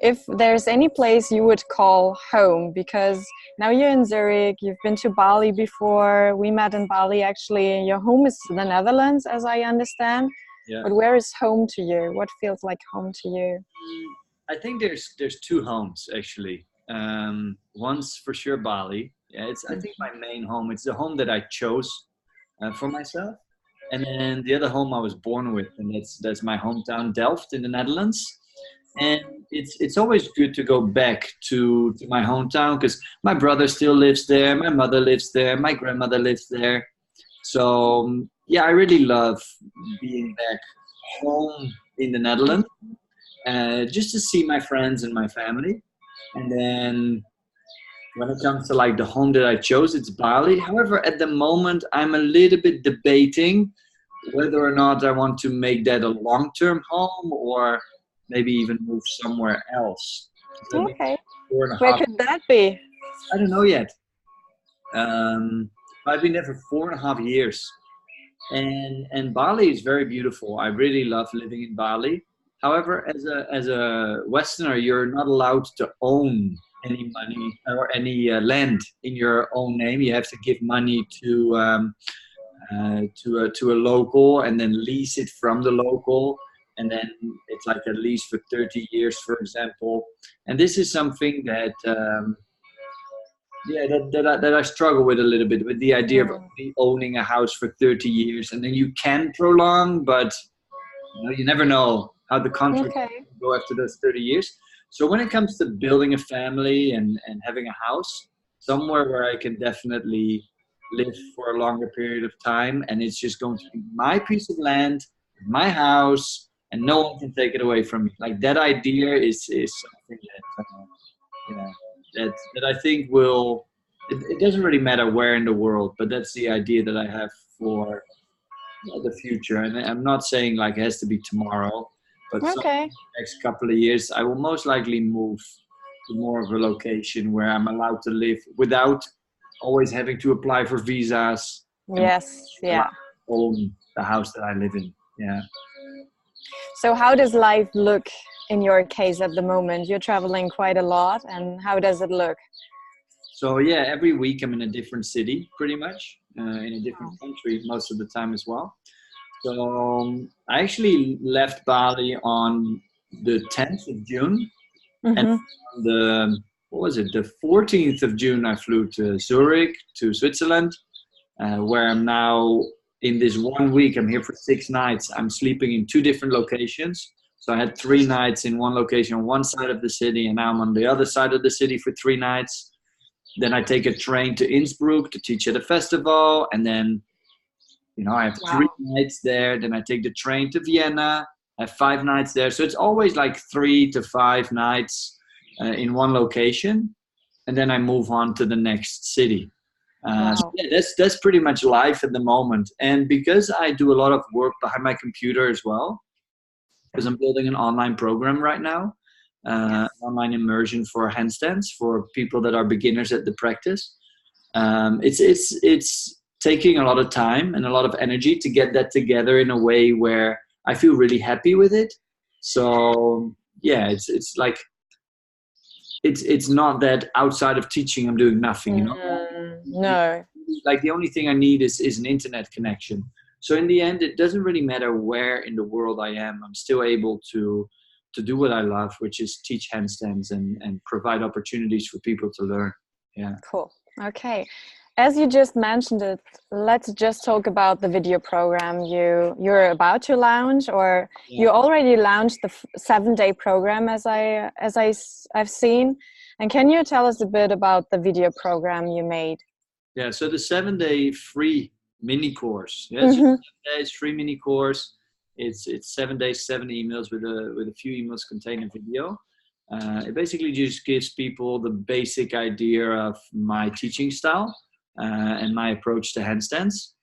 if there's any place you would call home, because now you're in Zurich, you've been to Bali before, we met in Bali actually, your home is the Netherlands as I understand, Yeah. but where is home to you? What feels like home to you? I think there's two homes actually. One's for sure Bali. Yeah, it's I think my main home. It's the home that I chose for myself. And then the other home I was born with, and that's my hometown Delft in the Netherlands. And it's always good to go back to my hometown because my brother still lives there, my mother lives there, my grandmother lives there. So yeah, I really love being back home in the Netherlands, just to see my friends and my family. And then when it comes to like the home that I chose, it's Bali. However, at the moment, I'm a little bit debating whether or not I want to make that a long-term home or maybe even move somewhere else. Okay, Four and a where half. could that be? I don't know yet. I've been there for 4.5 years, and Bali is very beautiful. I really love living in Bali. However, as a Westerner, you're not allowed to own any money or any land in your own name. You have to give money to a local and then lease it from the local, and then it's like a lease for 30 years, for example. And this is something that that I struggle with a little bit, with the idea of only owning a house for 30 years, and then you can prolong, but you never know how the contract will go after those 30 years. So when it comes to building a family and having a house, somewhere where I can definitely live for a longer period of time, and it's just going to be my piece of land, my house, and no one can take it away from me. Like that idea is something that that I think will. It doesn't really matter where in the world, but that's the idea that I have for the future. And I'm not saying like it has to be tomorrow, but the next couple of years, I will most likely move to more of a location where I'm allowed to live without always having to apply for visas. Yes, yeah. Own the house that I live in. Yeah. So how does life look in your case at the moment? You're traveling quite a lot, and how does it look? So yeah, every week I'm in a different city, pretty much, in a different country most of the time as well. So I actually left Bali on the 10th of June, and on the 14th of June I flew to Zurich, to Switzerland, where I'm now in this 1 week. I'm here for 6 nights. I'm sleeping in 2 different locations. So I had 3 nights in one location on one side of the city, and now I'm on the other side of the city for 3 nights. Then I take a train to Innsbruck to teach at a festival, and then I have 3 nights there. Then I take the train to Vienna. I have 5 nights there. So it's always like 3 to 5 nights in one location, and then I move on to the next city. So yeah, that's pretty much life at the moment. And because I do a lot of work behind my computer as well, because I'm building an online program right now, online immersion for handstands for people that are beginners at the practice. It's taking a lot of time and a lot of energy to get that together in a way where I feel really happy with it. So yeah, it's like it's not that outside of teaching I'm doing nothing. No. Like the only thing I need is an internet connection. So in the end, it doesn't really matter where in the world I am. I'm still able to do what I love, which is teach handstands and provide opportunities for people to learn. Yeah. Cool. Okay. As you just mentioned it, let's just talk about the video program you're about to launch, or you already launched the 7-day program as I've seen. And can you tell us a bit about the video program you made? Yeah. So the 7-day free mini course. Yeah. So 7 days free mini course. It's 7 days, 7 emails with a few emails containing video. It basically just gives people the basic idea of my teaching style and my approach to handstands.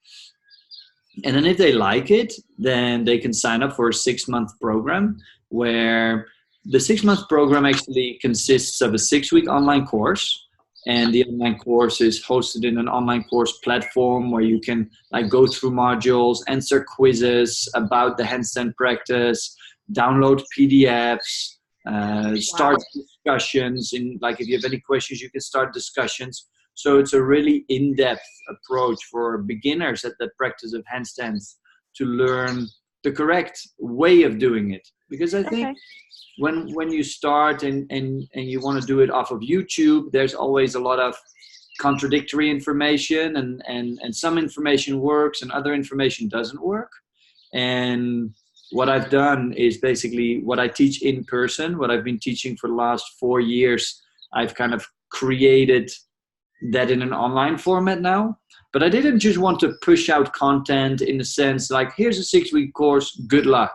And then if they like it, then they can sign up for a 6-month program, where the 6-month program actually consists of a 6-week online course. And the online course is hosted in an online course platform where you can like go through modules, answer quizzes about the handstand practice, download PDFs, start discussions. In like, if you have any questions, you can start discussions. So it's a really in-depth approach for beginners at the practice of handstands to learn the correct way of doing it. Because I think when you start and you want to do it off of YouTube, there's always a lot of contradictory information, and some information works and other information doesn't work. And what I've done is basically what I teach in person, what I've been teaching for the last 4 years, I've kind of created that in an online format now. But I didn't just want to push out content in the sense like, here's a 6-week course, good luck.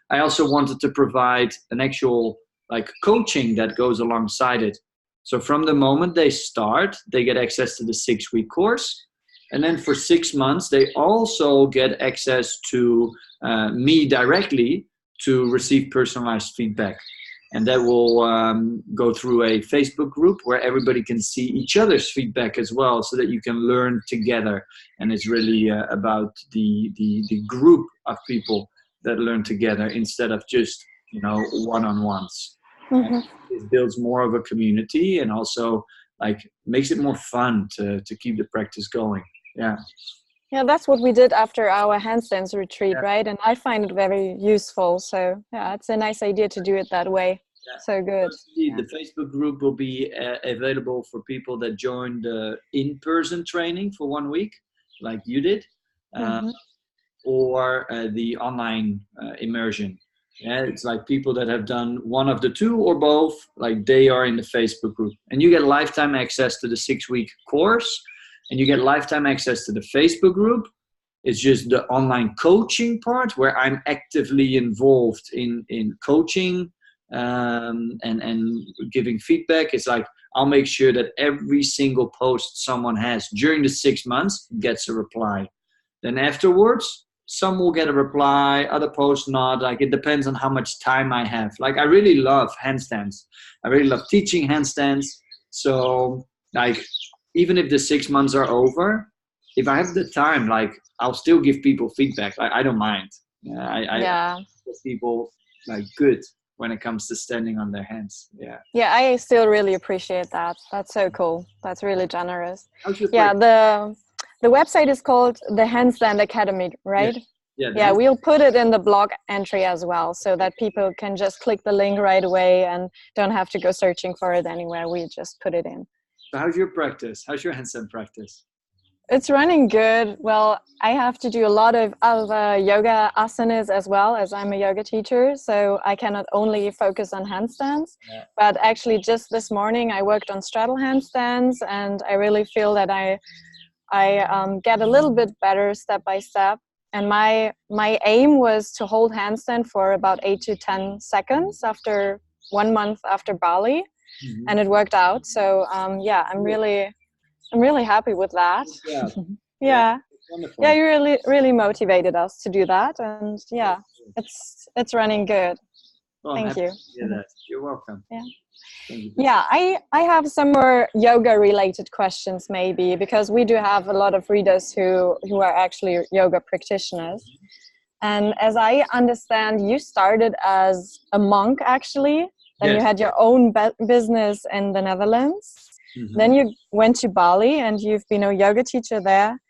I also wanted to provide an actual like coaching that goes alongside it. So from the moment they start, they get access to the 6-week course. And then for 6 months, they also get access to me directly to receive personalized feedback. And that will go through a Facebook group where everybody can see each other's feedback as well, so that you can learn together. And it's really about the group of people that learn together instead of just, one-on-ones. It builds more of a community, and also like makes it more fun to keep the practice going. Yeah, that's what we did after our handstands retreat, right? And I find it very useful. So yeah, it's a nice idea to do it that way. So good. The Facebook group will be available for people that join the in-person training for 1 week, like you did, or the online immersion. Yeah, it's like people that have done one of the two or both, like they are in the Facebook group. And you get lifetime access to the 6-week course, and you get lifetime access to the Facebook group. It's just the online coaching part where I'm actively involved in coaching and giving feedback. It's like I'll make sure that every single post someone has during the 6 months gets a reply. Then afterwards, some will get a reply, other posts not. Like, it depends on how much time I have. Like, I really love handstands. I really love teaching handstands. So like, even if the 6 months are over, if I have the time, like, I'll still give people feedback. I don't mind. I give people like good when it comes to standing on their hands. Yeah, I still really appreciate that. That's so cool. That's really generous. Yeah, the website is called the Handstand Academy, right? Yeah, we'll put it in the blog entry as well, so that people can just click the link right away and don't have to go searching for it anywhere. We just put it in. So how's your practice? How's your handstand practice? It's running good. Well, I have to do a lot of yoga asanas as well, as I'm a yoga teacher. So I cannot only focus on handstands, but actually just this morning I worked on straddle handstands, and I really feel that I get a little bit better step by step. And my aim was to hold handstand for about 8 to 10 seconds after 1 month after Bali, and it worked out. So I'm really happy with that. Yeah, you really motivated us to do that, and it's running good. Well, Thank you. You're welcome. Yeah, I have some more yoga related questions maybe, because we do have a lot of readers who are actually yoga practitioners. And as I understand, you started as a monk actually, then you had your own business in the Netherlands. Then you went to Bali and you've been a yoga teacher there,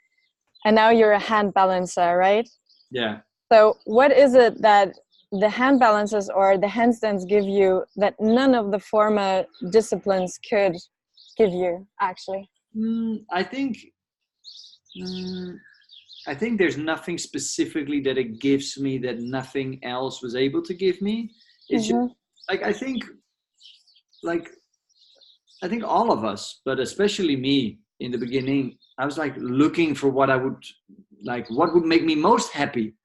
and now you're a hand balancer, right? Yeah. So what is it that the hand balances or the handstands give you that none of the former disciplines could give you, actually? I think there's nothing specifically that it gives me that nothing else was able to give me. It's just like, I think all of us, but especially me in the beginning, I was like looking for what would make me most happy.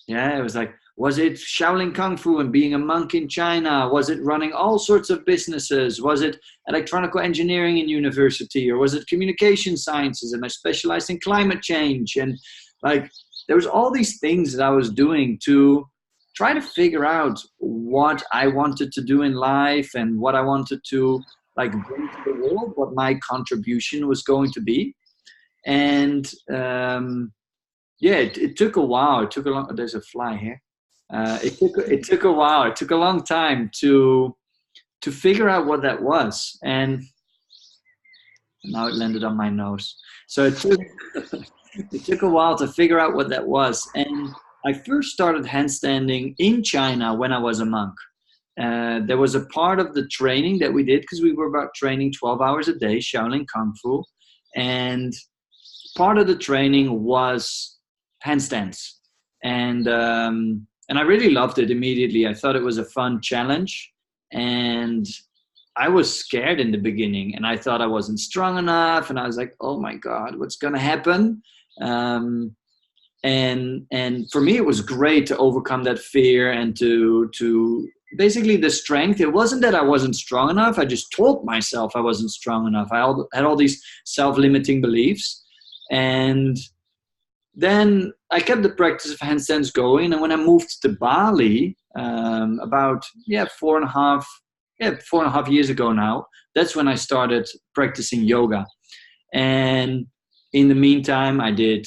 Yeah, it was like, was it Shaolin Kung Fu and being a monk in China? Was it running all sorts of businesses? Was it electronical engineering in university? Or was it communication sciences? And I specialized in climate change. And like, there was all these things that I was doing to try to figure out what I wanted to do in life and what I wanted to like bring to the world, what my contribution was going to be. And it took a while. It took a long. There's a fly here. It took a while. It took a long time to to figure out what that was. And now it landed on my nose. So it took a while to figure out what that was. And I first started handstanding in China when I was a monk. There was a part of the training that we did, because we were about training 12 hours a day, Shaolin Kung Fu. And part of the training was handstands. And I really loved it immediately. I thought it was a fun challenge. And I was scared in the beginning, and I thought I wasn't strong enough. And I was like, oh my God, what's going to happen? And for me, it was great to overcome that fear and to basically the strength. It wasn't that I wasn't strong enough. I just told myself I wasn't strong enough. I had all these self-limiting beliefs. And then I kept the practice of handstands going. And when I moved to Bali, about 4.5 years ago now, that's when I started practicing yoga. And in the meantime, I did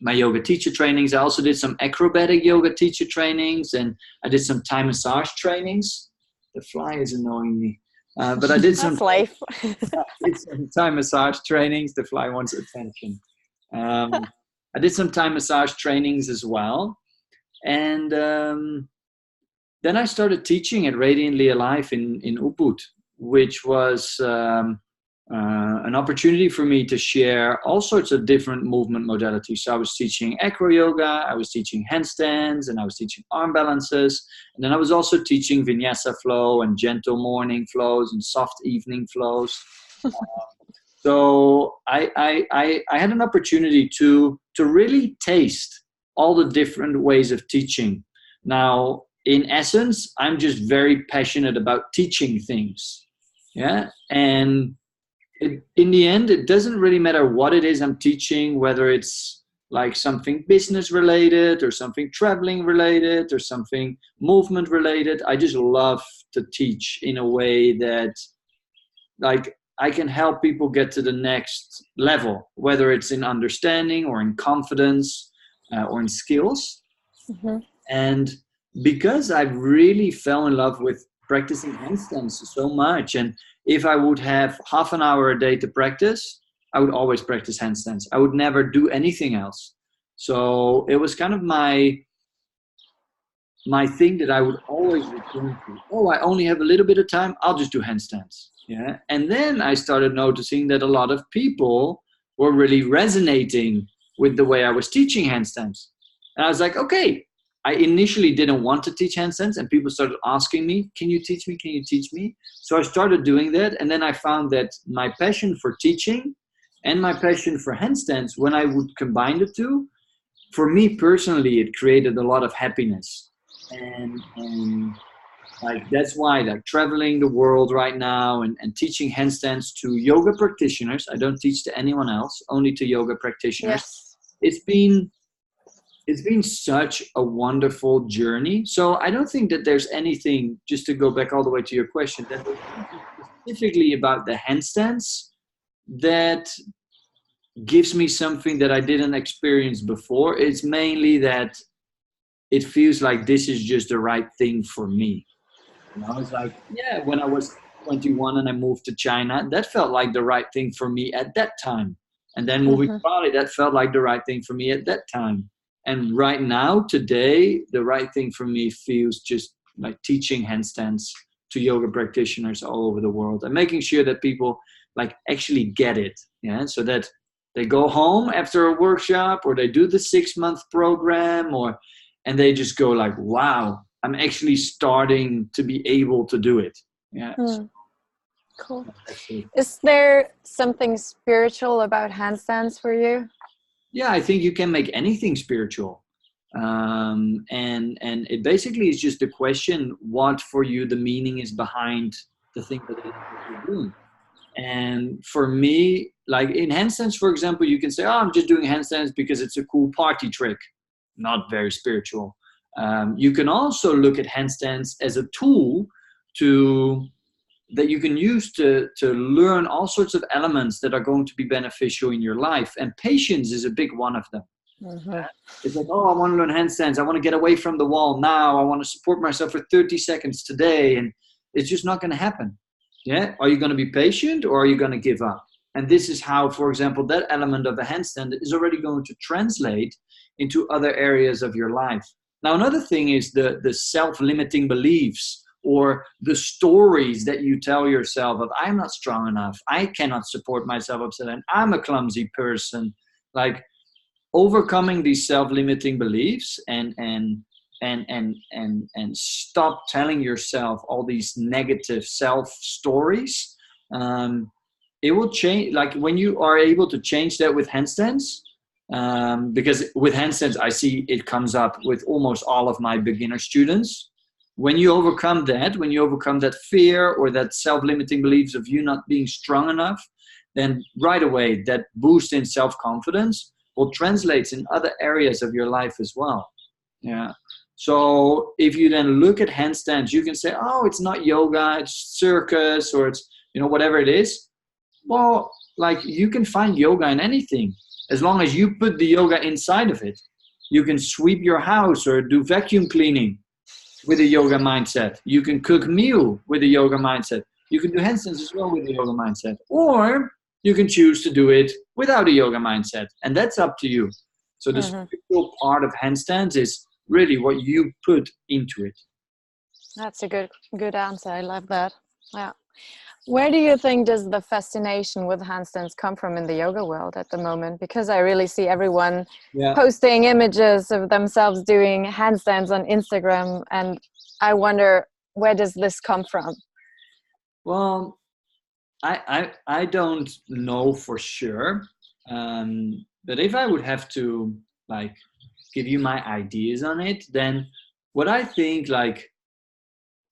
my yoga teacher trainings. I also did some acrobatic yoga teacher trainings, and I did some Thai massage trainings. The fly is annoying me. But I did some, life. did some Thai massage trainings. The fly wants attention. I did some Thai massage trainings as well. And then I started teaching at Radiantly Alive in Ubud, which was an opportunity for me to share all sorts of different movement modalities. So I was teaching acro yoga, I was teaching handstands, and I was teaching arm balances. And then I was also teaching vinyasa flow and gentle morning flows and soft evening flows. So I had an opportunity to really taste all the different ways of teaching. Now, in essence, I'm just very passionate about teaching things. Yeah. And in the end, it doesn't really matter what it is I'm teaching, whether it's like something business related or something traveling related or something movement related. I just love to teach in a way that like I can help people get to the next level, whether it's in understanding or in confidence or in skills. Mm-hmm. And because I really fell in love with practicing handstands so much, and if I would have half an hour a day to practice, I would always practice handstands. I would never do anything else. So it was kind of my thing that I would always return to. Oh, I only have a little bit of time. I'll just do handstands. Yeah. And then I started noticing that a lot of people were really resonating with the way I was teaching handstands. And I was like, okay, I initially didn't want to teach handstands, and people started asking me, can you teach me? Can you teach me? So I started doing that. And then I found that my passion for teaching and my passion for handstands, when I would combine the two, for me personally, it created a lot of happiness. And like, that's why, like, traveling the world right now and teaching handstands to yoga practitioners. I don't teach to anyone else, only to yoga practitioners. Yes. It's been such a wonderful journey. So I don't think that there's anything, just to go back all the way to your question, that specifically about the handstands that gives me something that I didn't experience before. It's mainly that it feels like this is just the right thing for me. And I was like, yeah, when I was 21 and I moved to China, that felt like the right thing for me at that time. And then moving to Bali, that felt like the right thing for me at that time. And right now, today, the right thing for me feels just like teaching handstands to yoga practitioners all over the world and making sure that people like actually get it. Yeah. So that they go home after a workshop, or they do the 6-month program, and they just go like, wow, I'm actually starting to be able to do it. Yeah. Cool. Is there something spiritual about handstands for you? Yeah, I think you can make anything spiritual. And it basically is just a question, what for you the meaning is behind the thing that you're doing. And for me, like in handstands, for example, you can say, oh, I'm just doing handstands because it's a cool party trick. Not very spiritual. You can also look at handstands as a tool that you can use to learn all sorts of elements that are going to be beneficial in your life. And patience is a big one of them. Mm-hmm. It's like, oh, I want to learn handstands. I want to get away from the wall now. I want to support myself for 30 seconds today. And It's just not going to happen. Yeah. Are you going to be patient, or are you going to give up? And this is how, for example, that element of a handstand is already going to translate into other areas of your life. Now, another thing is the self-limiting beliefs, or the stories that you tell yourself of, I'm not strong enough, I cannot support myself upside down, I'm a clumsy person. Like, overcoming these self-limiting beliefs and stop telling yourself all these negative self stories. It will change. Like, when you are able to change that with handstands, because with handstands I see it comes up with almost all of my beginner students. When you overcome that fear or that self-limiting beliefs of you not being strong enough, then right away that boost in self-confidence will translate in other areas of your life as well. Yeah. So if you then look at handstands, you can say, oh, it's not yoga, it's circus, or it's, whatever it is. Well, like, you can find yoga in anything as long as you put the yoga inside of it. You can sweep your house or do vacuum cleaning with a yoga mindset. You can cook meal with a yoga mindset. You can do handstands as well with a yoga mindset. Or you can choose to do it without a yoga mindset. And that's up to you. So the spiritual part of handstands is really what you put into it. That's a good answer. I love that. Yeah. Where do you think does the fascination with handstands come from in the yoga world at the moment? Because I really see everyone posting images of themselves doing handstands on Instagram, and I wonder, where does this come from? Well, I don't know for sure, but if I would have to like give you my ideas on it, then what I think, like,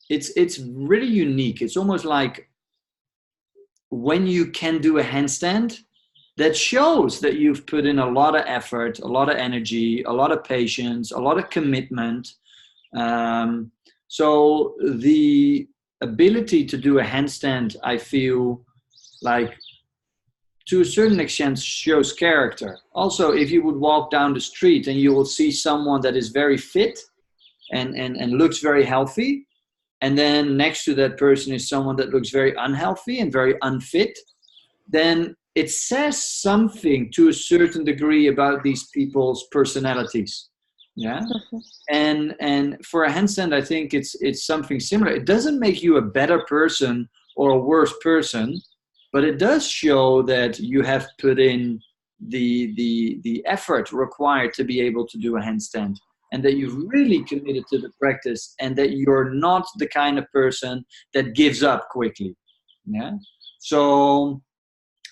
it's really unique. It's almost like when you can do a handstand, that shows that you've put in a lot of effort, a lot of energy, a lot of patience, a lot of commitment. So the ability to do a handstand, I feel like, to a certain extent, shows character. Also, if you would walk down the street and you will see someone that is very fit and looks very healthy, and then next to that person is someone that looks very unhealthy and very unfit, then it says something to a certain degree about these people's personalities. Yeah. And for a handstand, I think it's something similar. It doesn't make you a better person or a worse person, but it does show that you have put in the effort required to be able to do a handstand, and that you've really committed to the practice, and that you're not the kind of person that gives up quickly. Yeah. So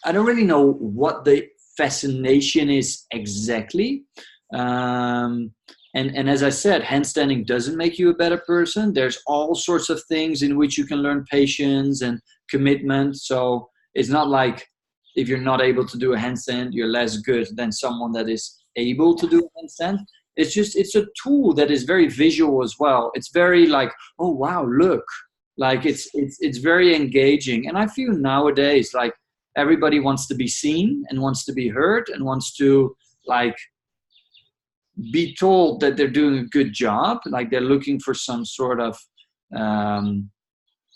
I don't really know what the fascination is exactly. And as I said, handstanding doesn't make you a better person. There's all sorts of things in which you can learn patience and commitment. So it's not like if you're not able to do a handstand, you're less good than someone that is able to do a handstand. It's a tool that is very visual as well. It's very like, oh wow, look, like it's very engaging. And I feel nowadays like everybody wants to be seen and wants to be heard and wants to like be told that they're doing a good job. Like they're looking for some sort of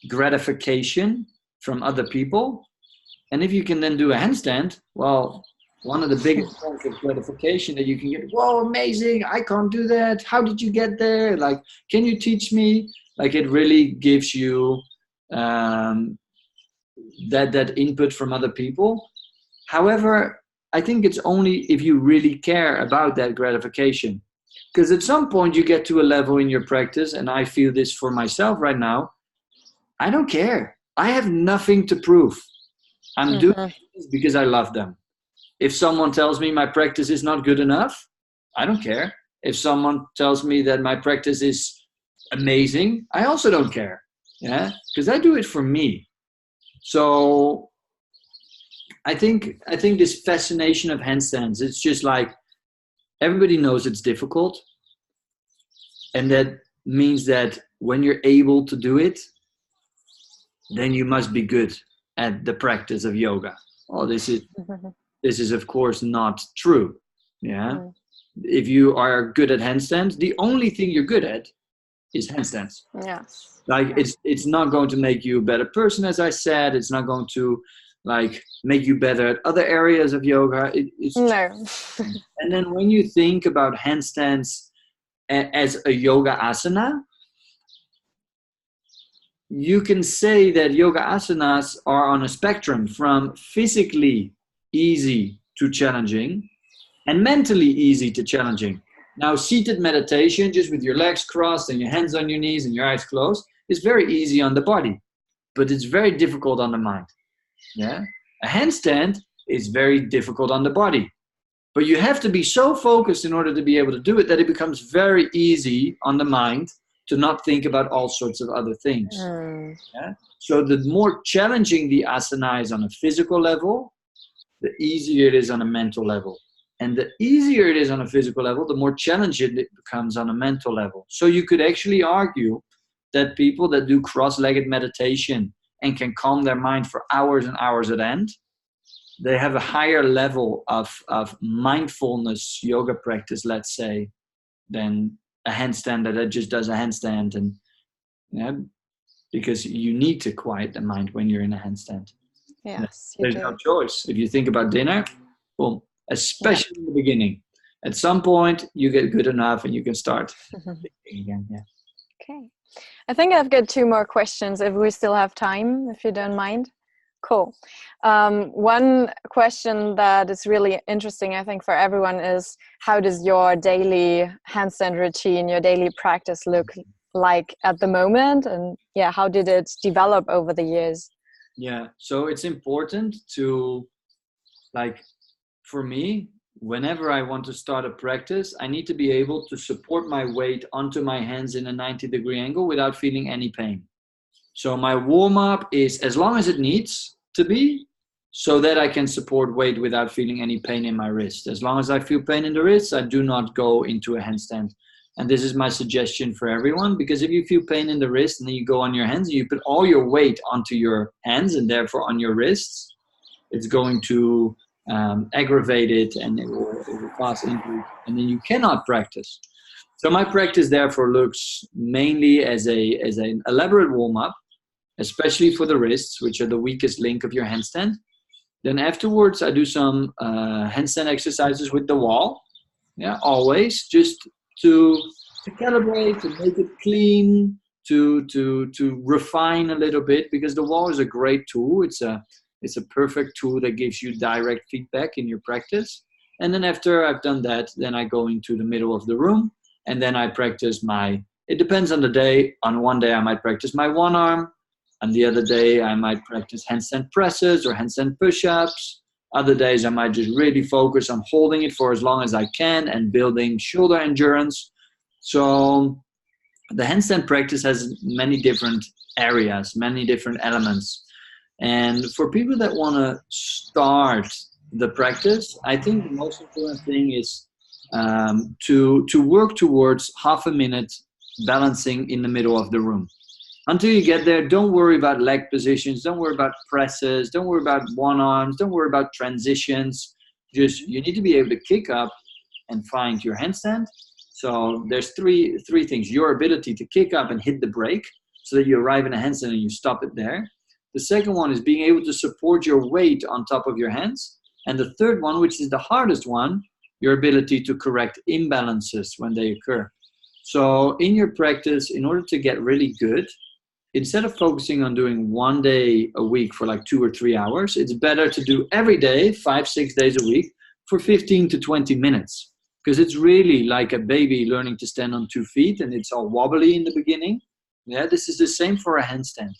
gratification from other people. And if you can then do a handstand, well, one of the biggest forms of gratification that you can get, whoa, amazing, I can't do that. How did you get there? Like, can you teach me? Like, it really gives you that input from other people. However, I think it's only if you really care about that gratification. Because at some point you get to a level in your practice, and I feel this for myself right now, I don't care. I have nothing to prove. I'm doing this because I love them. If someone tells me my practice is not good enough, I don't care. If someone tells me that my practice is amazing, I also don't care. Yeah, because I do it for me. So I think this fascination of handstands, it's just like everybody knows it's difficult. And that means that when you're able to do it, then you must be good at the practice of yoga. Oh, this is of course not true. Yeah. If you are good at handstands, the only thing you're good at is handstands. Yes. Like it's not going to make you a better person, as I said. It's not going to like make you better at other areas of yoga. It's No. and then when you think about handstands as a yoga asana, you can say that yoga asanas are on a spectrum from physically easy to challenging and mentally easy to challenging. Now, seated meditation, just with your legs crossed and your hands on your knees and your eyes closed, is very easy on the body, but it's very difficult on the mind. Yeah, a handstand is very difficult on the body, but you have to be so focused in order to be able to do it that it becomes very easy on the mind to not think about all sorts of other things. Yeah? So the more challenging the asana is on a physical level, the easier it is on a mental level. And the easier it is on a physical level, the more challenging it becomes on a mental level. So you could actually argue that people that do cross-legged meditation and can calm their mind for hours and hours at end, they have a higher level of mindfulness yoga practice, let's say, than a handstand that just does a handstand. And because you need to quiet the mind when you're in a handstand. Yes, There's no choice. If you think about dinner, boom, especially in the beginning. At some point, you get good enough and you can start again. Yeah. Okay. I think I've got 2 more questions if we still have time, if you don't mind. Cool. One question that is really interesting, I think, for everyone is, how does your daily handstand routine, your daily practice look like at the moment? And yeah, how did it develop over the years? Yeah, so it's important to, like, for me, whenever I want to start a practice, I need to be able to support my weight onto my hands in a 90-degree angle without feeling any pain. So my warm-up is as long as it needs to be, so that I can support weight without feeling any pain in my wrist. As long as I feel pain in the wrists, I do not go into a handstand. And this is my suggestion for everyone, because if you feel pain in the wrist and then you go on your hands and you put all your weight onto your hands and therefore on your wrists, it's going to aggravate it and it will cause injury, and then you cannot practice. So my practice therefore looks mainly as an elaborate warm-up, especially for the wrists, which are the weakest link of your handstand. Then afterwards, I do some handstand exercises with the wall. Yeah, always just to calibrate, to make it clean, to refine a little bit, because the wall is a great tool. It's a perfect tool that gives you direct feedback in your practice. And then after I've done that, then I go into the middle of the room, and then I practice it depends on the day. On one day I might practice my one arm. On the other day I might practice handstand presses or handstand push-ups. Other days I might just really focus on holding it for as long as I can and building shoulder endurance. So the handstand practice has many different areas, many different elements. And for people that want to start the practice, I think the most important thing is to work towards half a minute balancing in the middle of the room. Until you get there, don't worry about leg positions, don't worry about presses, don't worry about one arms, don't worry about transitions. Just, you need to be able to kick up and find your handstand. So there's three things: your ability to kick up and hit the brake so that you arrive in a handstand and you stop it there. The second one is being able to support your weight on top of your hands. And the third one, which is the hardest one, your ability to correct imbalances when they occur. So in your practice, in order to get really good, instead of focusing on doing one day a week for like 2 or 3 hours, it's better to do every day, 5-6 days a week, for 15 to 20 minutes. Because it's really like a baby learning to stand on 2 feet, and it's all wobbly in the beginning. Yeah, this is the same for a handstand.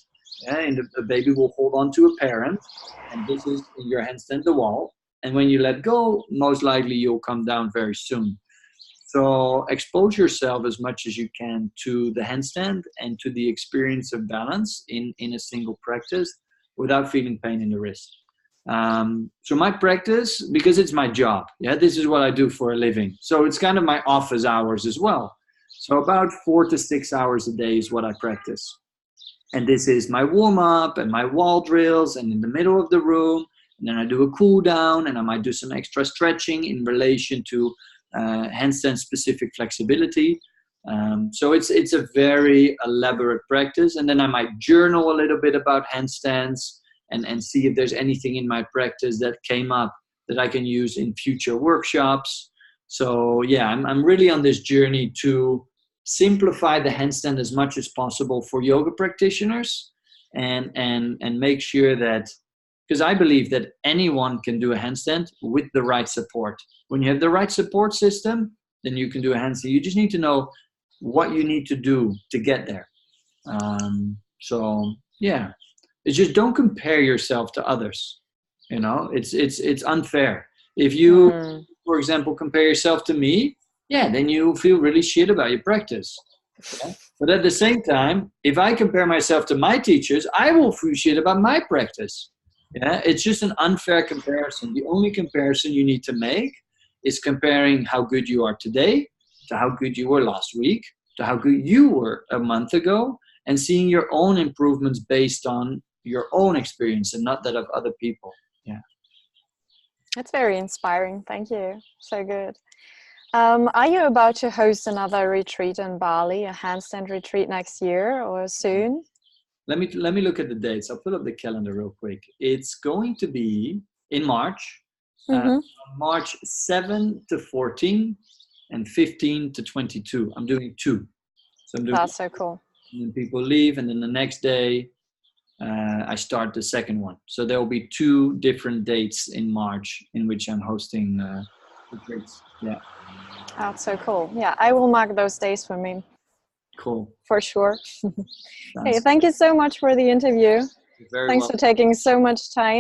Yeah, and a baby will hold on to a parent, and this is in your handstand the wall. And when you let go, most likely you'll come down very soon. So expose yourself as much as you can to the handstand and to the experience of balance in a single practice without feeling pain in the wrist. So my practice, because it's my job, yeah, this is what I do for a living. So it's kind of my office hours as well. So about 4 to 6 hours a day is what I practice. And this is my warm-up and my wall drills, and in the middle of the room, and then I do a cool down, and I might do some extra stretching in relation to handstand specific flexibility. So it's a very elaborate practice. And then I might journal a little bit about handstands and see if there's anything in my practice that came up that I can use in future workshops. So yeah, I'm really on this journey to simplify the handstand as much as possible for yoga practitioners, and make sure that, because I believe that anyone can do a handstand with the right support. When you have the right support system, then you can do a handstand. You just need to know what you need to do to get there. So yeah, it's just, don't compare yourself to others. You know, it's unfair. If you, for example, compare yourself to me, yeah, then you feel really shit about your practice. Yeah? But at the same time, if I compare myself to my teachers, I will feel shit about my practice. Yeah, it's just an unfair comparison. The only comparison you need to make is comparing how good you are today to how good you were last week, to how good you were a month ago, and seeing your own improvements based on your own experience and not that of other people. Yeah. That's very inspiring. Thank you. So good. Are you about to host another retreat in Bali, a handstand retreat next year or soon? Let me look at the dates. I'll pull up the calendar real quick. It's going to be in March, March 7 to 14 and 15 to 22. I'm doing 2. So I'm doing. That's so cool. And then people leave, and then the next day I start the second one. So there will be 2 different dates in March in which I'm hosting retreats. Yeah. That's so cool. Yeah, I will mark those days for me. Cool. For sure. Hey, thank you so much for the interview. Very Thanks well. for taking so much time.